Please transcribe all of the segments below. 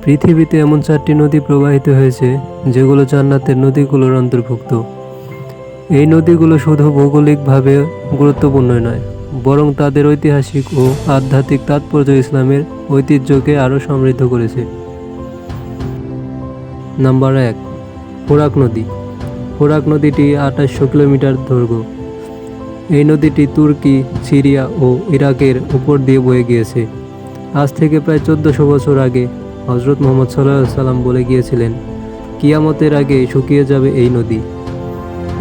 পৃথিবীতে এমন 4টি নদী প্রবাহিত হয়েছে যেগুলো জান্নাতের নদীগুলোর অন্তর্ভুক্ত। এই নদীগুলো শুধু ভৌগোলিকভাবে গুরুত্বপূর্ণ নয়, বরং তাদের ঐতিহাসিক ও আধ্যাত্মিক তাৎপর্য ইসলামের ঐতিহ্যকে আরও সমৃদ্ধ করেছে। নাম্বার 1, ফোরাক নদী। ফোরাক নদীটি 2800 কিলোমিটার দৈর্ঘ্য। এই নদীটি তুর্কি, সিরিয়া ও ইরাকের উপর দিয়ে বয়ে গিয়েছে। আজ থেকে প্রায় 1400 বছর আগে হজরত মুহাম্মদ সাল্লাল্লাহু আলাইহি সাল্লাম বলে গিয়েছিলেন, কিয়ামতের আগে শুকিয়ে যাবে এই নদী।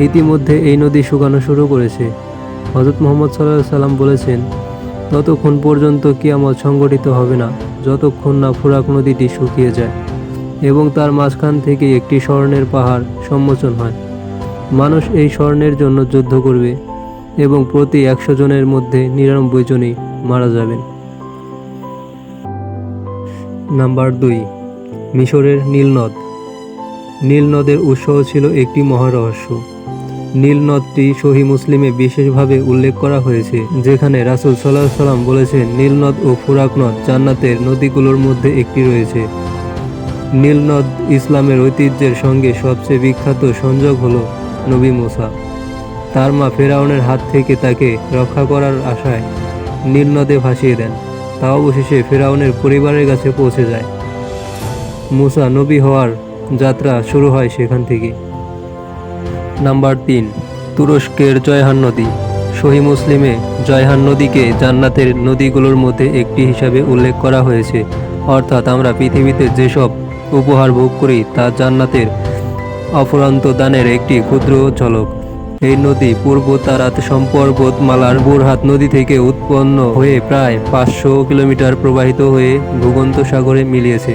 ইতিমধ্যে এই নদী শুকানো শুরু করেছে। হজরত মুহাম্মদ সাল্লাল্লাহু আলাইহি সাল্লাম বলেছেন, ততক্ষণ পর্যন্ত কিয়ামত সংঘটিত হবে না যতক্ষণ না ফোরাক নদীটি শুকিয়ে যায় এবং তার মাঝখান থেকে একটি স্বর্ণের পাহাড় সম্মোচন হয়। মানুষ এই স্বর্ণের জন্য যুদ্ধ করবে এবং প্রতি 100 জনের মধ্যে 99 জনই মারা যাবেন। নাম্বার 2, মিশরের নীল নদ। নীল নদের উৎস ছিল একটি মহারহস্য। নীল নদটি সহিহ মুসলিমে বিশেষভাবে উল্লেখ করা হয়েছে, যেখানে রাসূল সাল্লাল্লাহু আলাইহি সাল্লাম বলেছেন, নীল নদ ও ফোরাক নদ জান্নাতের নদীগুলোর মধ্যে একটি রয়েছে। নীল নদ ইসলামের ঐতিহ্যের সঙ্গে সবচেয়ে বিখ্যাত সংযোগ হল নবী মুসা। তার মা ফেরাউনের হাত থেকে তাকে রক্ষা করার আশায় নীল নদে ভাসিয়ে দেন। তা অবশেষে ফেরাউনের পরিবারের কাছে পৌঁছে যায়। মুসা নবী হওয়ার যাত্রা শুরু হয় সেখান থেকে। নাম্বার 3, তুরস্কের জয়হান নদী। সহিহ মুসলিমে জয়হান নদীকে জান্নাতের নদীগুলোর মধ্যে একটি হিসাবে উল্লেখ করা হয়েছে, অর্থাৎ আমরা পৃথিবীতে যেসব উপহার ভোগ করি তা জান্নাতের অফুরন্ত দানের একটি ক্ষুদ্র ঝলক। এই নদী পূর্ব তারাত সম্পর্বতমালার বুরহাত নদী থেকে উৎপন্ন হয়ে প্রায় 500 কিলোমিটার প্রবাহিত হয়ে ভূমধ্যসাগরে মিলিয়েছে।